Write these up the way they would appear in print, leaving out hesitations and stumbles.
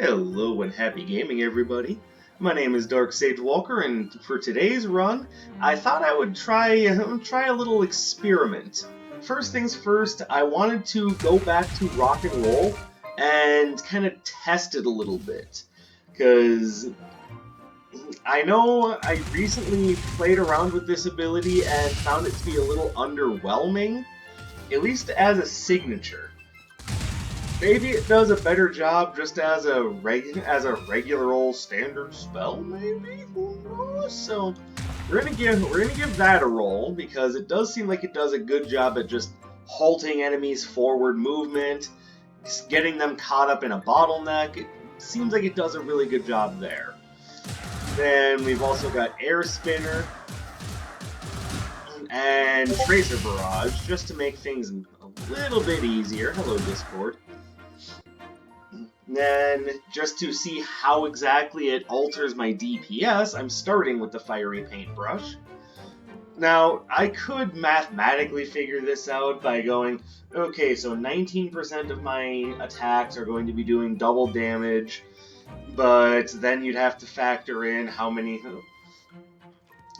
Hello and happy gaming, everybody. My name is Dark Sage Walker, and for today's run, I thought I would try a little experiment. First things first, I wanted to go back to rock and roll and kind of test it a little bit, because I know I recently played around with this ability and found it to be a little underwhelming, at least as a signature. Maybe it does a better job just as a regular old standard spell, maybe? Who knows? So we're gonna give that a roll, because it does seem like it does a good job at just halting enemies' forward movement, getting them caught up in a bottleneck. It seems like it does a really good job there. Then we've also got Air Spinner and Tracer Barrage, just to make things a little bit easier. Hello, Discord. Then, just to see how exactly it alters my DPS, I'm starting with the Fiery Paintbrush. Now, I could mathematically figure this out by going, okay, so 19% of my attacks are going to be doing double damage, but then you'd have to factor in how many...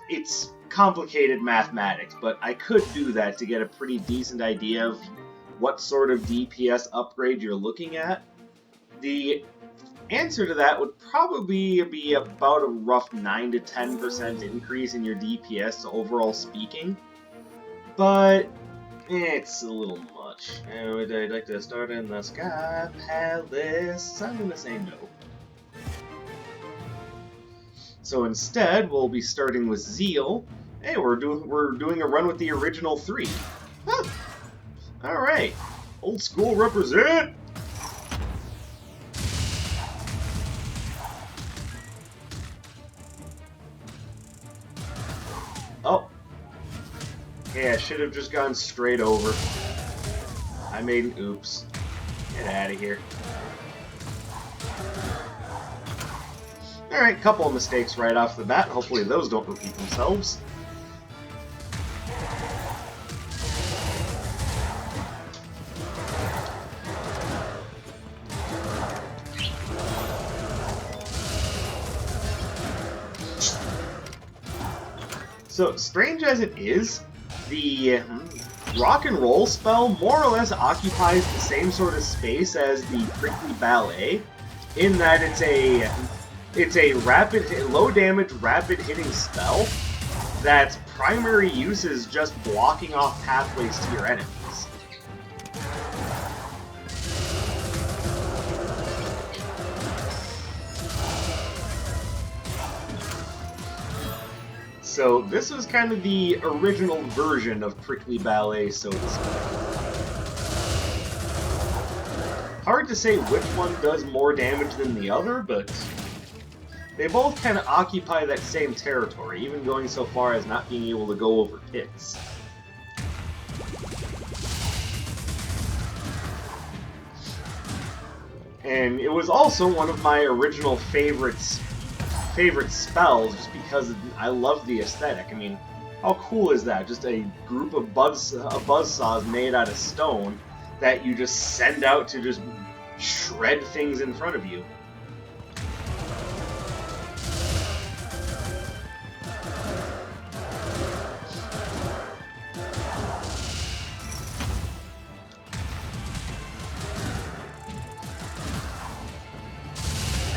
It's complicated mathematics, but I could do that to get a pretty decent idea of what sort of DPS upgrade you're looking at. The answer to that would probably be about a rough 9 to 10% increase in your DPS overall speaking, but it's a little much. Would I like to start in the Sky Palace? I'm gonna say no. So instead, we'll be starting with Zeal. Hey, we're doing a run with the original 3. Huh. All right, old school represent. Oh. Yeah, I should have just gone straight over. I made an oops. Get out of here. Alright, couple of mistakes right off the bat. Hopefully those don't repeat themselves. So, strange as it is, the rock and roll spell more or less occupies the same sort of space as the Prickly Ballet, in that it's a low damage, rapid hitting spell that's primary use is just blocking off pathways to your enemies. So this was kind of the original version of Prickly Ballet, so to speak. Hard to say which one does more damage than the other, but they both kind of occupy that same territory, even going so far as not being able to go over pits. And it was also one of my original favorite spells, just because I love the aesthetic. I mean, how cool is that? Just a group of buzzsaws made out of stone that you just send out to just shred things in front of you.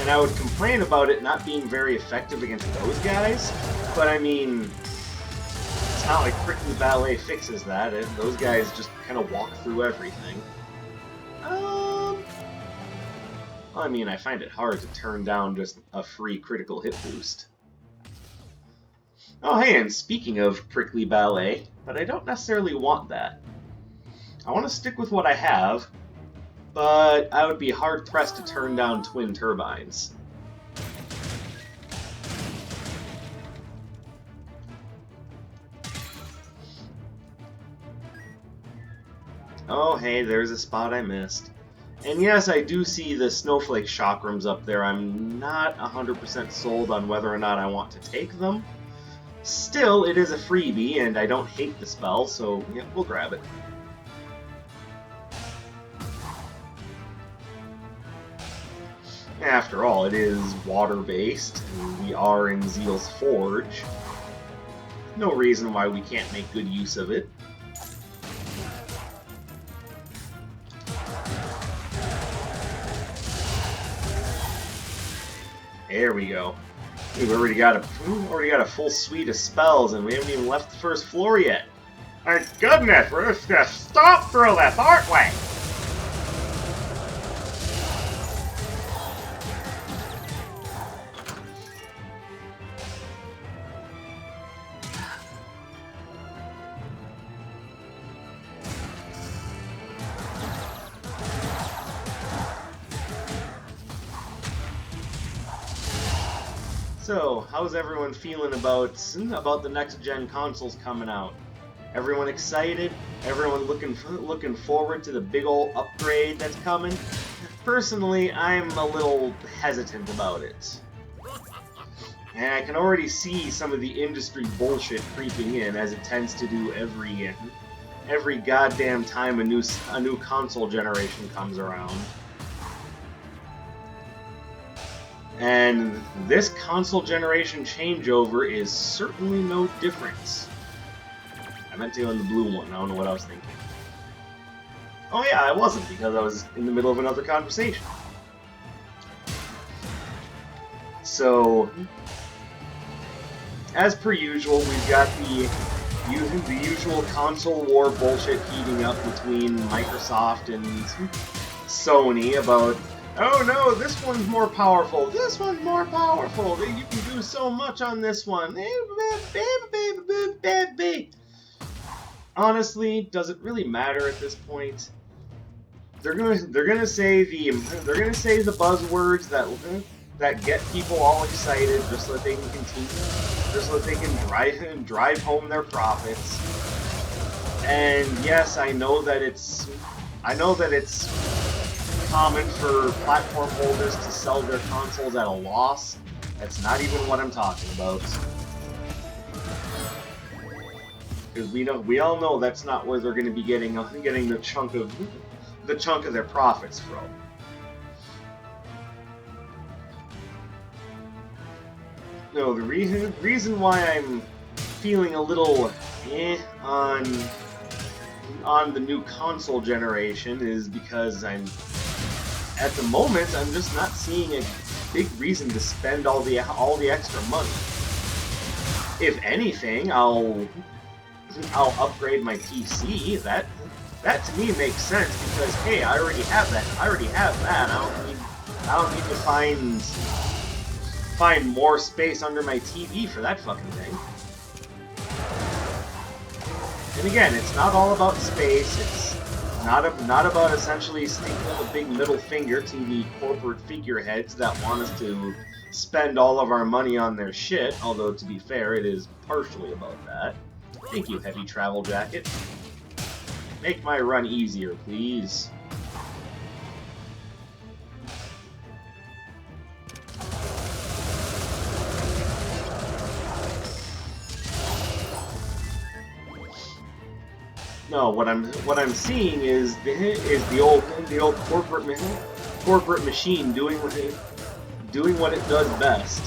And I would complain about it not being very effective against those guys, but I mean, it's not like Prickly Ballet fixes that. Those guys just kind of walk through everything. I mean, I find it hard to turn down just a free critical hit boost. Oh hey, and speaking of Prickly Ballet, but I don't necessarily want that. I want to stick with what I have, but I would be hard-pressed to turn down Twin Turbines. Oh, hey, there's a spot I missed. And yes, I do see the Snowflake Chakrams up there. I'm not 100% sold on whether or not I want to take them. Still, it is a freebie, and I don't hate the spell, so yeah, we'll grab it. After all, it is water-based, and we are in Zeal's Forge. No reason why we can't make good use of it. There we go. We've already got a full suite of spells, and we haven't even left the first floor yet. Thank goodness, we're just gonna stop through this, aren't we? So, how's everyone feeling about the next gen consoles coming out? Everyone excited? Everyone looking forward to the big ol' upgrade that's coming? Personally, I'm a little hesitant about it. And I can already see some of the industry bullshit creeping in, as it tends to do every goddamn time a new console generation comes around. And this console generation changeover is certainly no different. I meant to go in the blue one, I don't know what I was thinking. Oh yeah, I wasn't, because I was in the middle of another conversation. So, as per usual, we've got the usual console war bullshit heating up between Microsoft and Sony about, oh no, this one's more powerful, this one's more powerful, you can do so much on this one. Honestly, does it really matter at this point? They're gonna say the buzzwords that get people all excited just so that they can continue, just so that they can drive home their profits. And yes, I know that it's common for platform holders to sell their consoles at a loss. That's not even what I'm talking about. Because we all know that's not where they're going to be getting the chunk of their profits from. No, the reason why I'm feeling a little on the new console generation is because at the moment I'm just not seeing a big reason to spend all the extra money. If anything, I'll upgrade my PC. That to me makes sense because hey, I already have that. I don't need to find more space under my TV for that fucking thing. And again, it's not all about space. It's not about essentially sticking up a big middle finger to the corporate figureheads that want us to spend all of our money on their shit. Although to be fair, it is partially about that. Thank you, Heavy Travel Jacket. Make my run easier, please. No, what I'm seeing is the old corporate machine doing what it does best.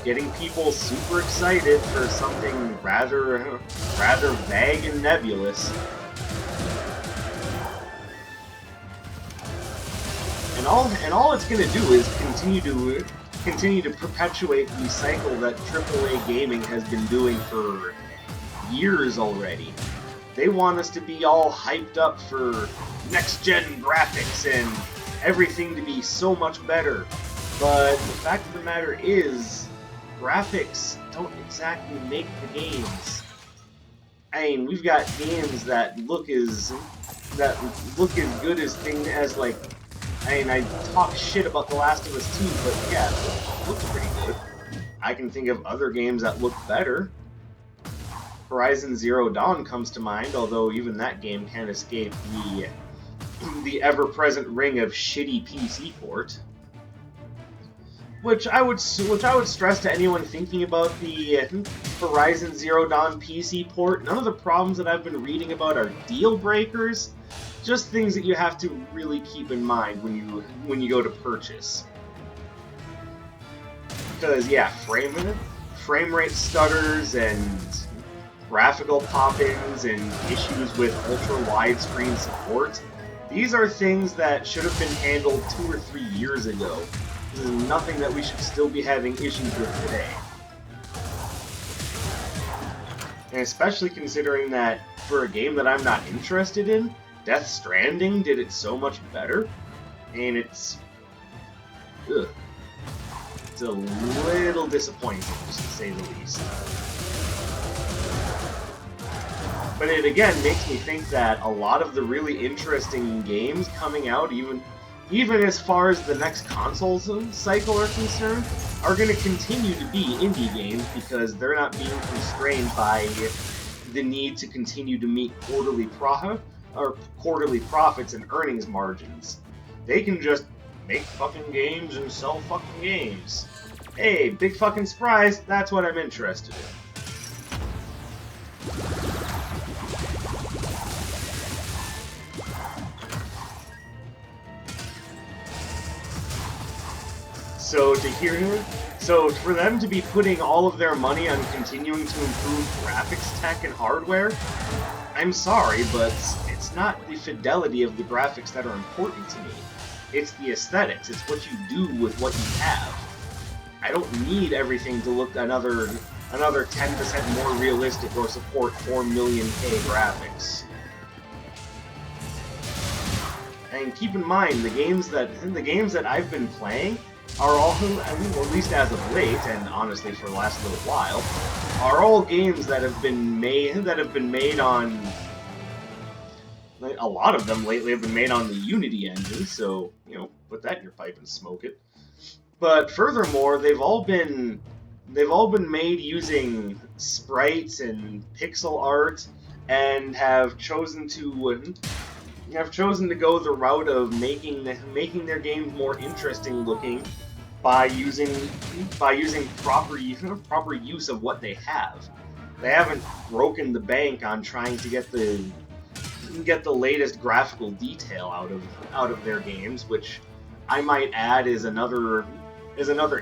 Getting people super excited for something rather vague and nebulous. And all it's gonna do is continue to perpetuate the cycle that AAA gaming has been doing for years already. They want us to be all hyped up for next-gen graphics and everything to be so much better. But the fact of the matter is, graphics don't exactly make the games. I mean, we've got games that look as good as things as like. I mean, I talk shit about The Last of Us 2, but yeah, it looks pretty good. I can think of other games that look better. Horizon Zero Dawn comes to mind, although even that game can't escape the ever-present ring of shitty PC port. Which I would stress to anyone thinking about the Horizon Zero Dawn PC port. None of the problems that I've been reading about are deal breakers, just things that you have to really keep in mind when you go to purchase. Because yeah, frame rate stutters and graphical pop-ins and issues with ultra widescreen support. These are things that should have been handled 2 or 3 years ago. This is nothing that we should still be having issues with today. And especially considering that for a game that I'm not interested in, Death Stranding did it so much better, and it's a little disappointing, just to say the least. But it again makes me think that a lot of the really interesting games coming out, even as far as the next console cycle are concerned, are going to continue to be indie games because they're not being constrained by the need to continue to meet quarterly profits and earnings margins. They can just make fucking games and sell fucking games. Hey, big fucking surprise, that's what I'm interested in. So for them to be putting all of their money on continuing to improve graphics tech and hardware, I'm sorry, but it's not the fidelity of the graphics that are important to me. It's the aesthetics. It's what you do with what you have. I don't need everything to look another 10% more realistic or support 4 million K graphics. And keep in mind, the games that I've been playing are all, I mean, at least as of late, and honestly for the last little while, are all games that have been made on. A lot of them lately have been made on the Unity engine, so put that in your pipe and smoke it. But furthermore, they've all been made using sprites and pixel art, and have chosen to go the route of making their games more interesting looking by using proper use of what they have. They haven't broken the bank on trying to get the latest graphical detail out of their games, which I might add is another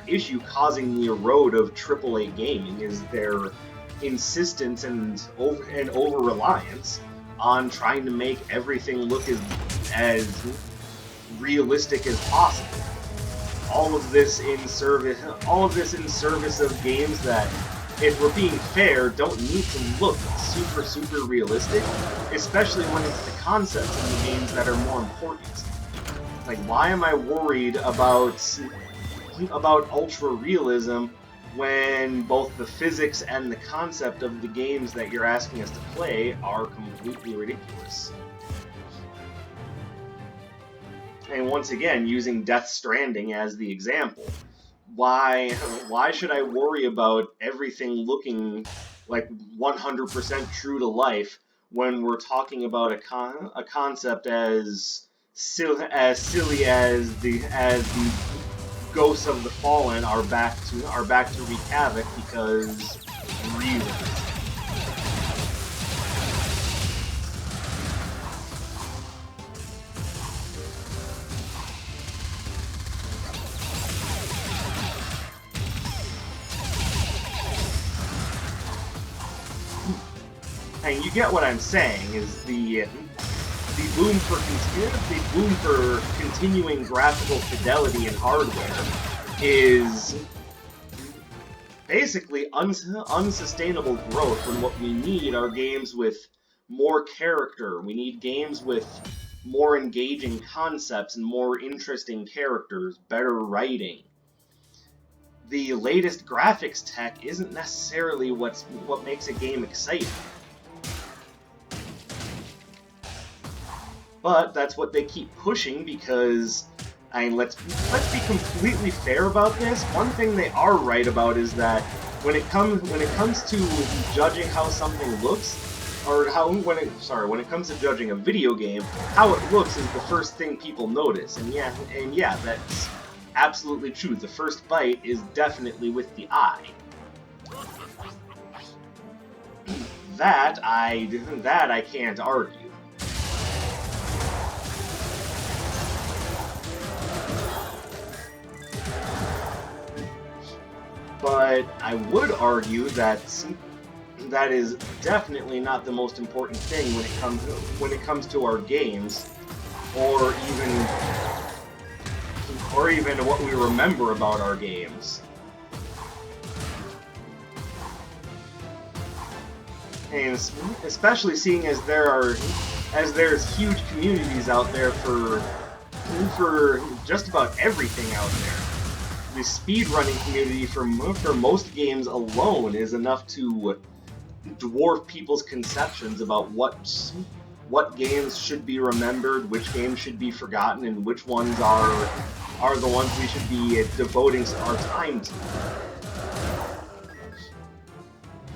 issue causing the erode of AAA gaming, is their insistence and over-reliance on trying to make everything look as realistic as possible. All of this in service of games that, if we're being fair, don't need to look super realistic, especially when it's the concepts in the games that are more important. Like, why am I worried about ultra realism when both the physics and the concept of the games that you're asking us to play are completely ridiculous? And once again, using Death Stranding as the example, why should I worry about everything looking like 100% true to life when we're talking about a concept as silly as the ghosts of the fallen are back to wreak havoc because really. And you get what I'm saying, is the boom for continuing graphical fidelity in hardware is basically unsustainable growth when what we need are games with more character. We need games with more engaging concepts and more interesting characters, better writing. The latest graphics tech isn't necessarily what makes a game exciting. But that's what they keep pushing because, I mean, let's be completely fair about this. One thing they are right about is that when it comes to judging how something looks, or when it comes to judging a video game, how it looks is the first thing people notice. And yeah, that's absolutely true. The first bite is definitely with the eye. That I can't argue. but I would argue that that is definitely not the most important thing when it comes to our games, or even what we remember about our games. And especially seeing as there's huge communities out there for just about everything out there. The speedrunning community for most games alone is enough to dwarf people's conceptions about what games should be remembered, which games should be forgotten, and which ones are the ones we should be devoting our time to.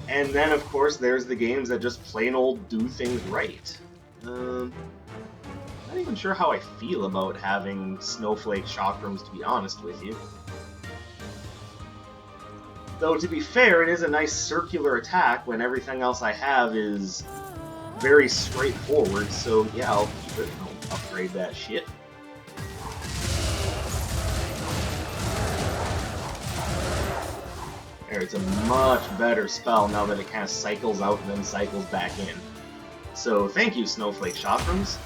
And then, of course, there's the games that just plain old do things right. Not even sure how I feel about having Snowflake Chakrams, to be honest with you. Though, to be fair, it is a nice circular attack when everything else I have is very straightforward, so yeah, I'll keep it and I'll upgrade that shit. There, it's a much better spell now that it kind of cycles out and then cycles back in. So, thank you, Snowflake Chakrams.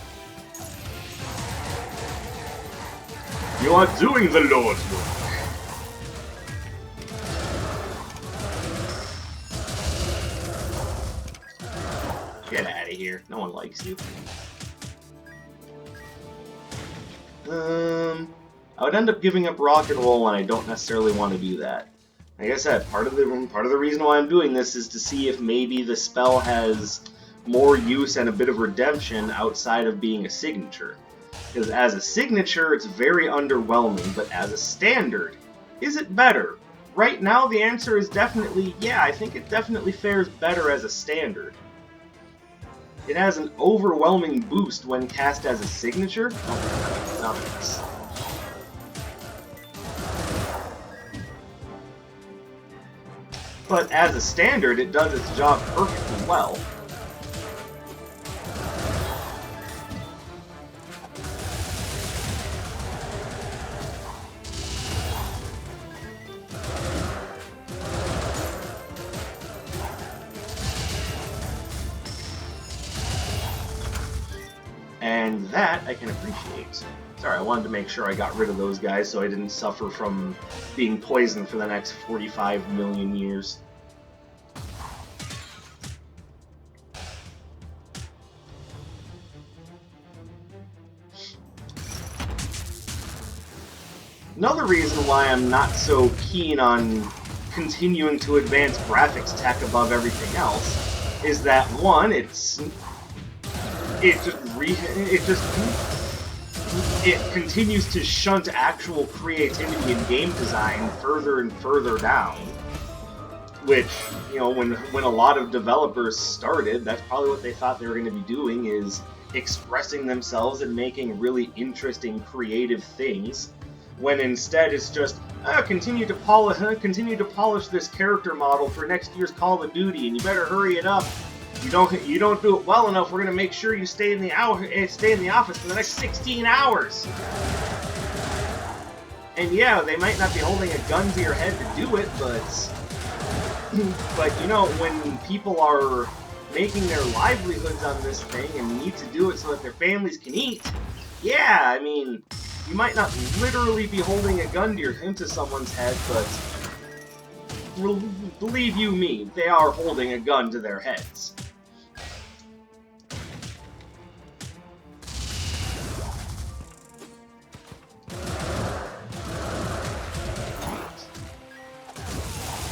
You are doing the Lord's work. Get out of here. No one likes you. I would end up giving up rock and roll, and I don't necessarily want to do that. Like I said, part of the reason why I'm doing this is to see if maybe the spell has more use and a bit of redemption outside of being a signature. Because as a signature, it's very underwhelming, but as a standard, is it better? Right now, the answer is definitely, yeah, I think it definitely fares better as a standard. It has an overwhelming boost when cast as a signature. Oh, nice. But as a standard, it does its job perfectly well. And that I can appreciate. Sorry, I wanted to make sure I got rid of those guys so I didn't suffer from being poisoned for the next 45 million years. Another reason why I'm not so keen on continuing to advance graphics tech above everything else is that, one, it continues to shunt actual creativity in game design further and further down. Which, you know, when a lot of developers started, that's probably what they thought they were going to be doing, is expressing themselves and making really interesting, creative things. When instead it's just, continue to polish this character model for next year's Call of Duty, and you better hurry it up. You don't do it well enough, we're gonna make sure you stay in the office for the next 16 hours. And yeah, they might not be holding a gun to your head to do it, but you know, when people are making their livelihoods on this thing and need to do it so that their families can eat, yeah, I mean, you might not literally be holding a gun into someone's head, but believe you me, they are holding a gun to their heads.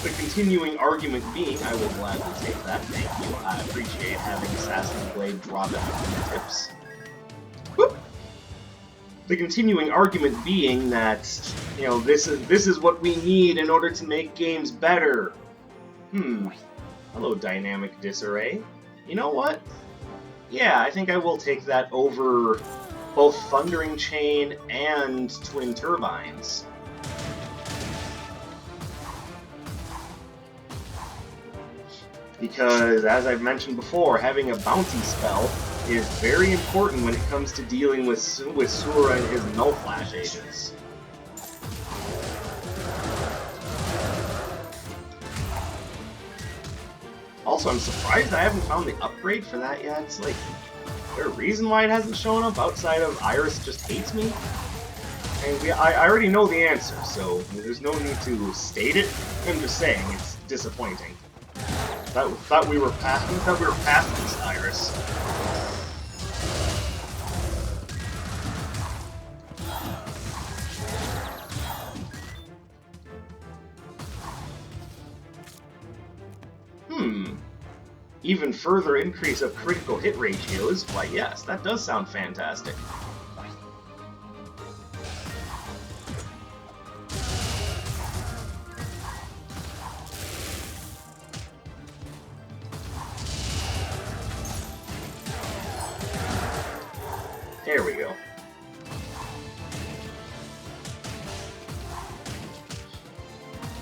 The continuing argument being, I will gladly take that, thank you. I appreciate having Assassin's Blade drop at the fingertips. Whoop! The continuing argument being that, you know, this is what we need in order to make games better. Hello, Dynamic Disarray. You know what? Yeah, I think I will take that over both Thundering Chain and Twin Turbines. Because, as I've mentioned before, having a bounty spell is very important when it comes to dealing with Sura and his null flash agents. Also, I'm surprised I haven't found the upgrade for that yet. It's like, is there a reason why it hasn't shown up outside of Iris just hates me? And I already know the answer, so there's no need to state it. I'm just saying it's disappointing. Thought we were past this, Iris. Even further increase of critical hit ratios? Why, yes, that does sound fantastic. There we go.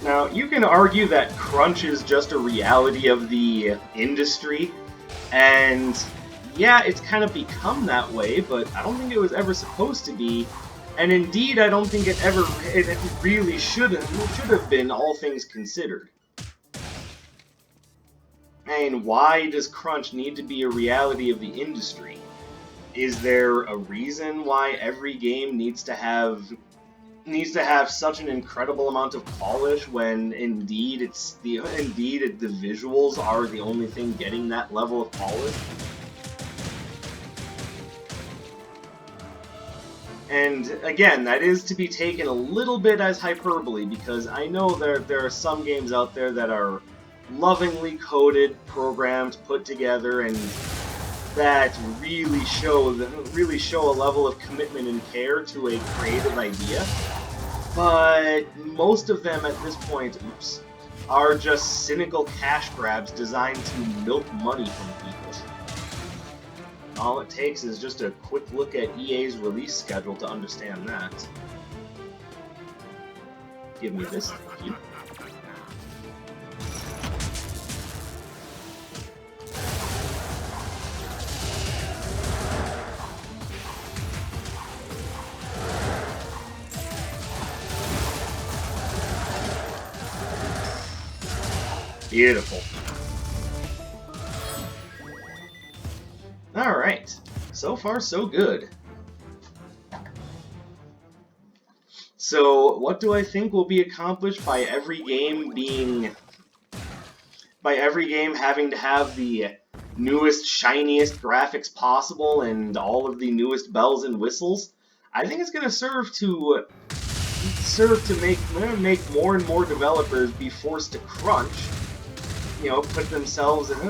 Now, you can argue that crunch is just a reality of the industry, and yeah, it's kind of become that way, but I don't think it was ever supposed to be, and indeed, I don't think it really should have been, all things considered. And why does crunch need to be a reality of the industry? Is there a reason why every game needs to have such an incredible amount of polish when indeed the visuals are the only thing getting that level of polish? And again, that is to be taken a little bit as hyperbole, because I know there are some games out there that are lovingly coded, programmed, put together, and that really show a level of commitment and care to a creative idea. But most of them at this point, are just cynical cash grabs designed to milk money from people. All it takes is just a quick look at EA's release schedule to understand that. Give me this, thank you. Beautiful. Alright. So far, so good. So, what do I think will be accomplished by every game having to have the newest, shiniest graphics possible and all of the newest bells and whistles? I think it's going to serve to make more and more developers be forced to crunch. You know, put themselves and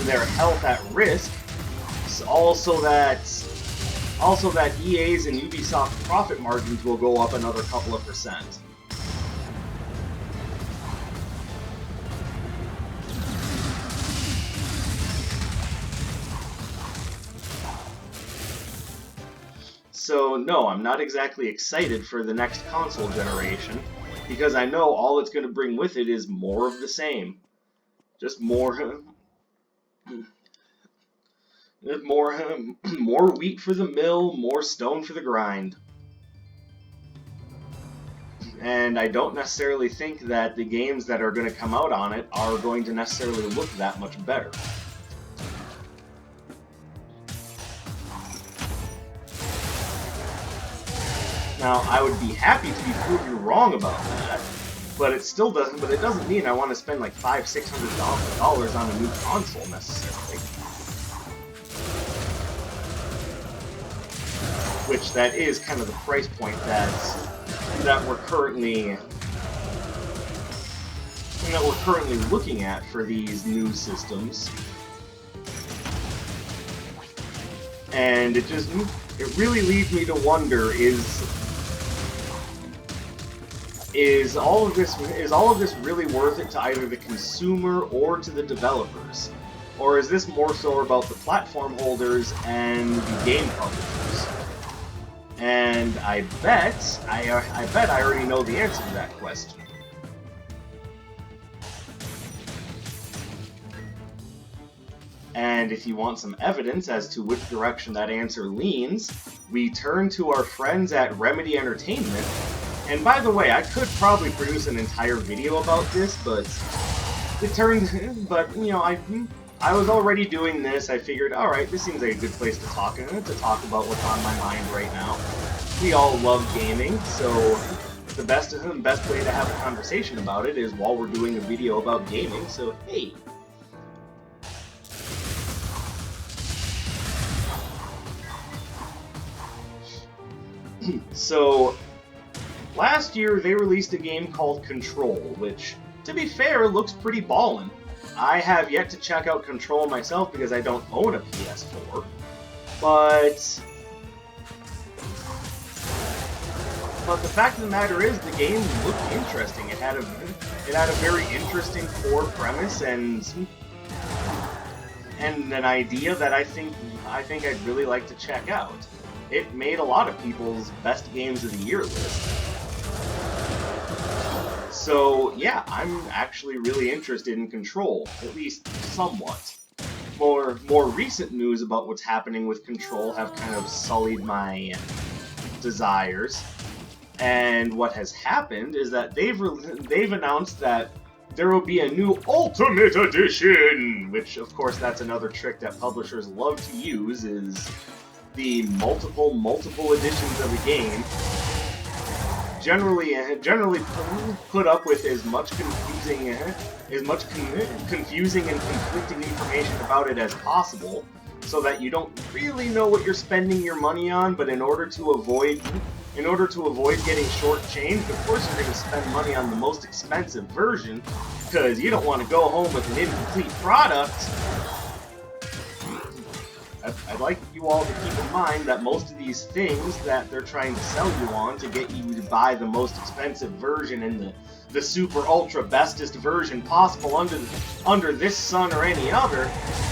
their health at risk, also that EA's and Ubisoft profit margins will go up another couple of %. So no, I'm not exactly excited for the next console generation, because I know all it's going to bring with it is more of the same. Just more wheat for the mill, more stone for the grind. And I don't necessarily think that the games that are going to come out on it are going to necessarily look that much better. Now, I would be happy to be proven wrong about that, but it still doesn't. But it doesn't mean I want to spend like $500-600 on a new console necessarily. Which that is kind of the price point that we're currently looking at for these new systems, and it really leads me to wonder: Is all of this really worth it to either the consumer or to the developers? Or is this more so about the platform holders and the game publishers? And I bet I already know the answer to that question. And if you want some evidence as to which direction that answer leans, we turn to our friends at Remedy Entertainment And by the way, I could probably produce an entire video about this, but it turned, but you know, I was already doing this. I figured, all right, this seems like a good place to talk about what's on my mind right now. We all love gaming, so the best way to have a conversation about it is while we're doing a video about gaming. So hey. So last year they released a game called Control, which, to be fair, looks pretty ballin'. I have yet to check out Control myself because I don't own a PS4, but the fact of the matter is the game looked interesting. It had a very interesting core premise and an idea that I think I'd really like to check out. It made a lot of people's best games of the year list. So yeah, I'm actually really interested in Control, at least somewhat. More recent news about what's happening with Control have kind of sullied my desires. And what has happened is that they've announced that there will be a new Ultimate Edition, which of course that's another trick that publishers love to use, is the multiple editions of a game. Generally put up with as much confusing and conflicting information about it as possible, so that you don't really know what you're spending your money on. But in order to avoid getting shortchanged, of course you're going to spend money on the most expensive version, because you don't want to go home with an incomplete product. I'd like you all to keep in mind that most of these things that they're trying to sell you on to get you to buy the most expensive version and the super ultra bestest version possible under this sun or any other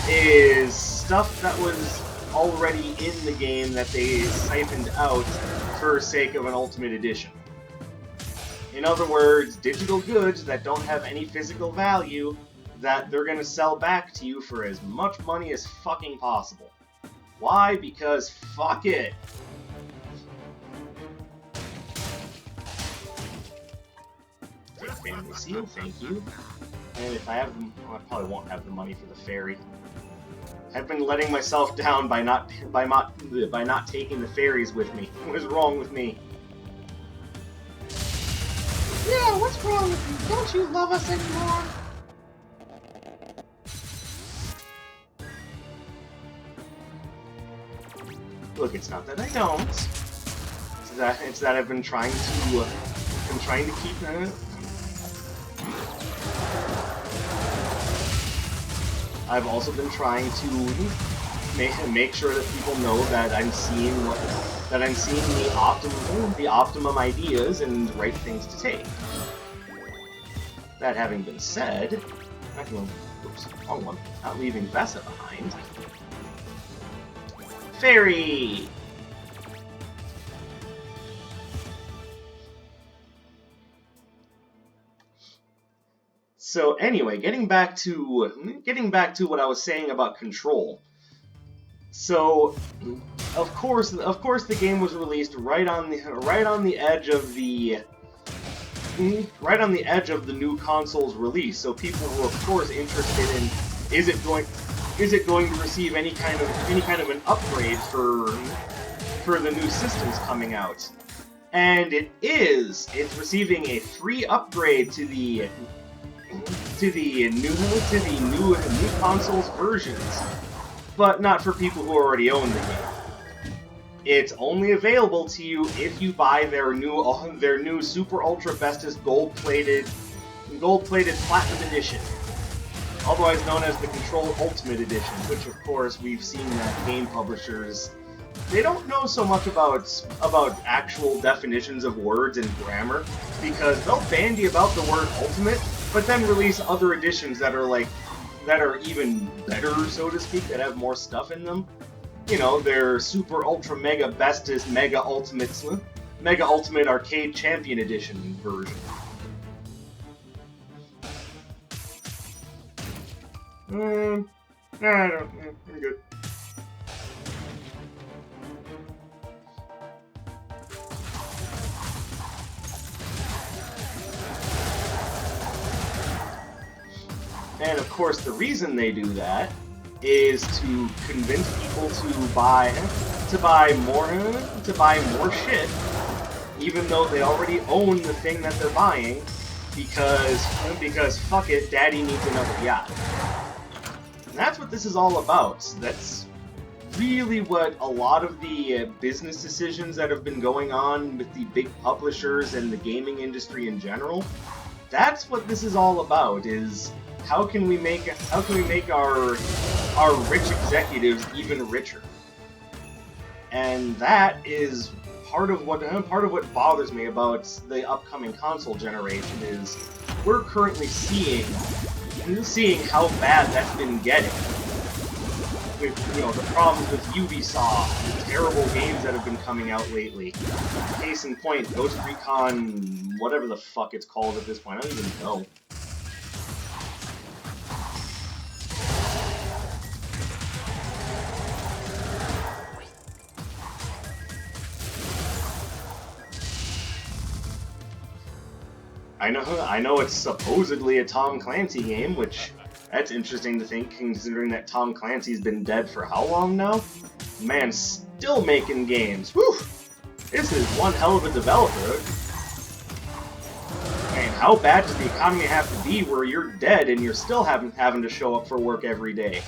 is stuff that was already in the game that they siphoned out for sake of an Ultimate Edition. In other words, digital goods that don't have any physical value that they're going to sell back to you for as much money as fucking possible. Why? Because fuck it. Family seal, thank you. And if I have them, well, I probably won't have the money for the ferry. I've been letting myself down by not taking the ferries with me. What is wrong with me? Yeah, what's wrong with you? Don't you love us anymore? Look, it's not that I don't. It's that I've been trying to keep it. I've also been trying to make sure that people know that I'm seeing the optimum ideas and right things to take. That having been said, wrong one. Not leaving Vessa behind. Fairy! So anyway, getting back to what I was saying about Control. So, of course, the game was released right on the edge of the new console's release. So people were of course interested in is it going to receive any kind of an upgrade for the new systems coming out? And it is. It's receiving a free upgrade to the new console's versions, but not for people who already own the game. It's only available to you if you buy their new super ultra bestest gold-plated platinum edition, otherwise known as the Control Ultimate Edition, which of course we've seen that game publishers, they don't know so much about actual definitions of words and grammar, because they'll bandy about the word ultimate, but then release other editions that are even better, so to speak, that have more stuff in them. You know, their super ultra mega bestest mega ultimate arcade champion edition version. I'm good. And of course, the reason they do that is to convince people to buy more shit, even though they already own the thing that they're buying, because fuck it, Daddy needs another yacht. And that's what this is all about. That's really what a lot of the business decisions that have been going on with the big publishers and the gaming industry in general. That's what this is all about. Is how can we make our rich executives even richer? And that is part of what bothers me about the upcoming console generation. Is we're currently seeing how bad that's been getting. With the problems with Ubisoft, the terrible games that have been coming out lately. Case in point, Ghost Recon, whatever the fuck it's called at this point, I don't even know. I know it's supposedly a Tom Clancy game, which, that's interesting to think, considering that Tom Clancy's been dead for how long now? Man's still making games. Whew! This is one hell of a developer. Man, how bad does the economy have to be where you're dead and you're still having to show up for work every day?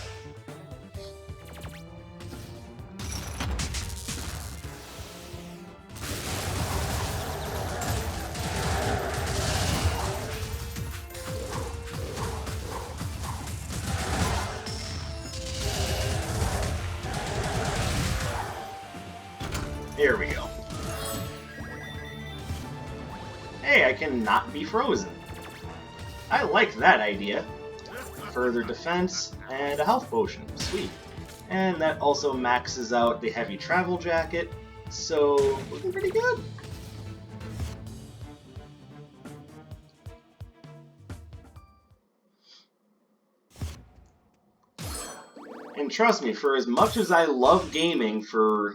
There we go. Hey, I can not be frozen. I like that idea. Further defense, and a health potion. Sweet. And that also maxes out the heavy travel jacket, so looking pretty good. And trust me, for as much as I love gaming, for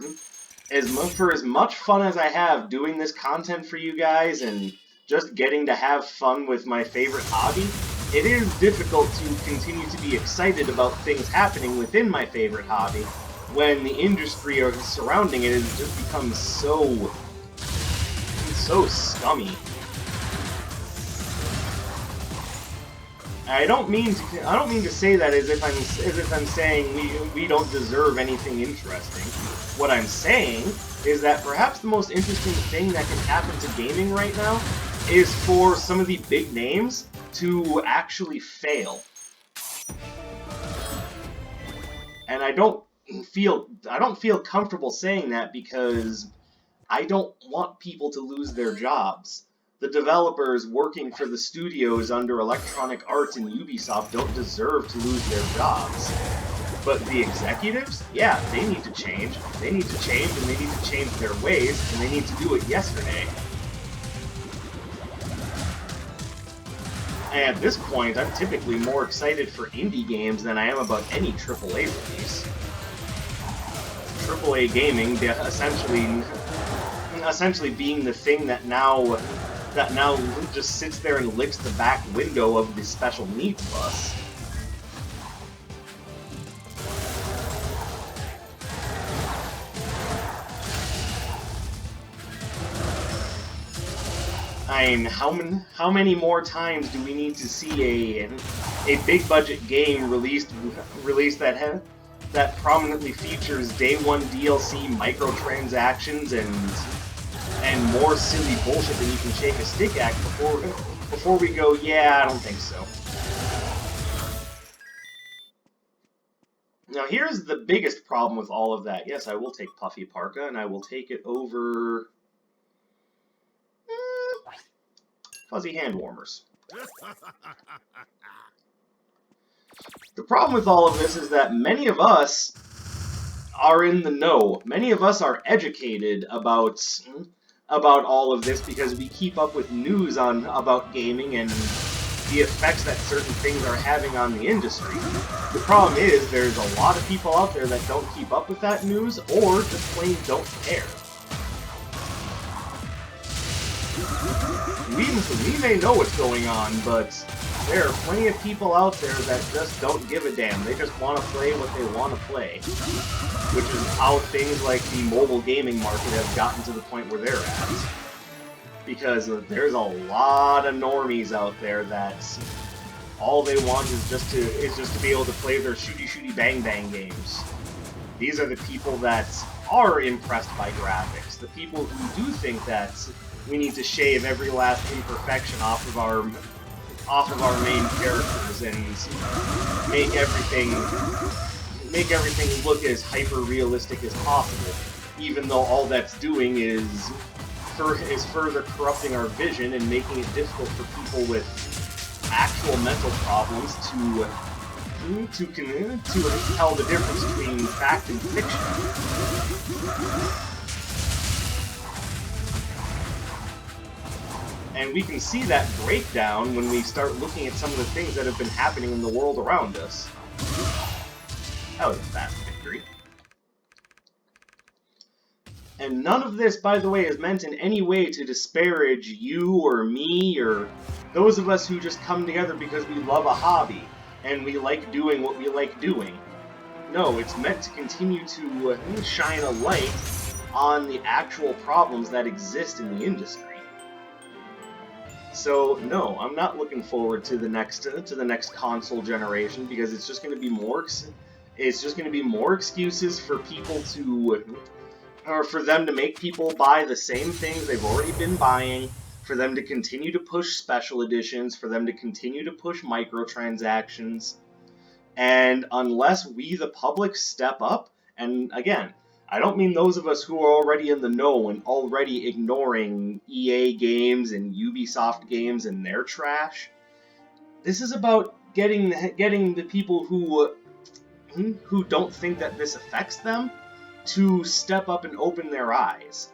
as much fun as I have doing this content for you guys and just getting to have fun with my favorite hobby, it is difficult to continue to be excited about things happening within my favorite hobby when the industry surrounding it has just become so scummy. I don't mean to say that as if I'm saying we don't deserve anything interesting. What I'm saying is that perhaps the most interesting thing that can happen to gaming right now is for some of the big names to actually fail. And I don't feel comfortable saying that because I don't want people to lose their jobs. The developers working for the studios under Electronic Arts and Ubisoft don't deserve to lose their jobs. But the executives, yeah, they need to change. They need to change, and they need to change their ways, and they need to do it yesterday. And at this point, I'm typically more excited for indie games than I am about any AAA release. AAA gaming essentially being the thing that now just sits there and licks the back window of the special needs bus. I mean, how many more times do we need to see a big budget game released that prominently features day one DLC, microtransactions, and more silly bullshit than you can shake a stick at before we go, yeah, I don't think so. Now here's the biggest problem with all of that. Yes, I will take Puffy Parka, and I will take it over fuzzy hand warmers. The problem with all of this is that many of us are in the know. Many of us are educated about all of this because we keep up with news about gaming and the effects that certain things are having on the industry. The problem is there's a lot of people out there that don't keep up with that news or just plain don't care. we may know what's going on, but there are plenty of people out there that just don't give a damn. They just want to play what they want to play. Which is how things like the mobile gaming market have gotten to the point where they're at. Because there's a lot of normies out there that all they want is just to be able to play their shooty bang bang games. These are the people that are impressed by graphics. The people who do think that we need to shave every last imperfection off of our main characters and make everything look as hyper-realistic as possible, even though all that's doing is further corrupting our vision and making it difficult for people with actual mental problems to tell the difference between fact and fiction. And we can see that breakdown when we start looking at some of the things that have been happening in the world around us. That was a fast victory. And none of this, by the way, is meant in any way to disparage you or me or those of us who just come together because we love a hobby and we like doing what we like doing. No, it's meant to continue to shine a light on the actual problems that exist in the industry. So no, I'm not looking forward to the next console generation because it's just going to be more excuses for people for them to make people buy the same things they've already been buying, for them to continue to push special editions, for them to continue to push microtransactions. And unless we, the public, step up, and again, I don't mean those of us who are already in the know and already ignoring EA games and Ubisoft games and their trash. This is about getting the people who don't think that this affects them to step up and open their eyes.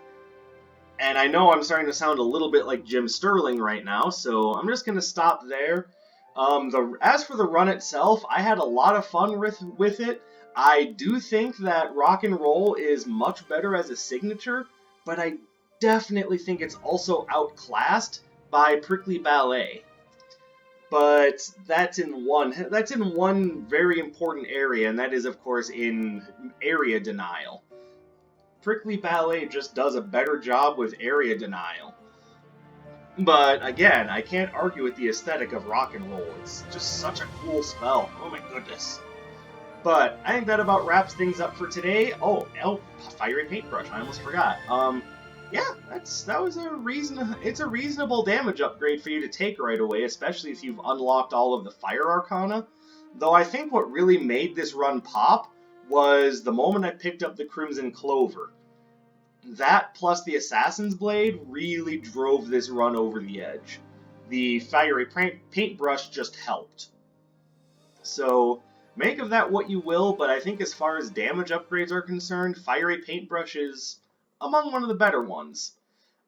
And I know I'm starting to sound a little bit like Jim Sterling right now, so I'm just going to stop there. As for the run itself, I had a lot of fun with it. I do think that rock and roll is much better as a signature, but I definitely think it's also outclassed by Prickly Ballet. But that's in one very important area, and that is, of course, in area denial. Prickly Ballet just does a better job with area denial. But again, I can't argue with the aesthetic of rock and roll. It's just such a cool spell. Oh my goodness. But I think that about wraps things up for today. Oh, Fiery Paintbrush. I almost forgot. Yeah, it's a reasonable damage upgrade for you to take right away, especially if you've unlocked all of the fire arcana. Though I think what really made this run pop was the moment I picked up the Crimson Clover. That plus the Assassin's Blade really drove this run over the edge. The Fiery Paintbrush just helped. So make of that what you will, but I think as far as damage upgrades are concerned, Fiery Paintbrush is among one of the better ones.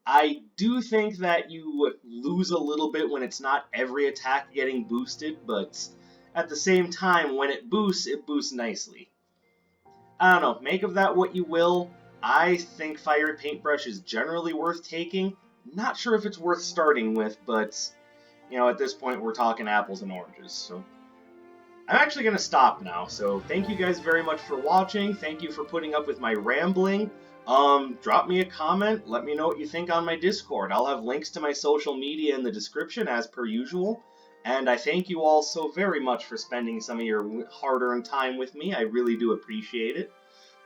I do think that you lose a little bit when it's not every attack getting boosted, but at the same time, when it boosts nicely. I don't know, make of that what you will. I think Fiery Paintbrush is generally worth taking. Not sure if it's worth starting with, but, at this point we're talking apples and oranges, so I'm actually going to stop now, so thank you guys very much for watching. Thank you for putting up with my rambling. Drop me a comment. Let me know what you think on my Discord. I'll have links to my social media in the description as per usual. And I thank you all so very much for spending some of your hard-earned time with me. I really do appreciate it.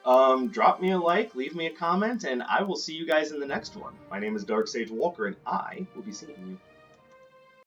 Drop me a like, leave me a comment, and I will see you guys in the next one. My name is Dark Sage Walker, and I will be seeing you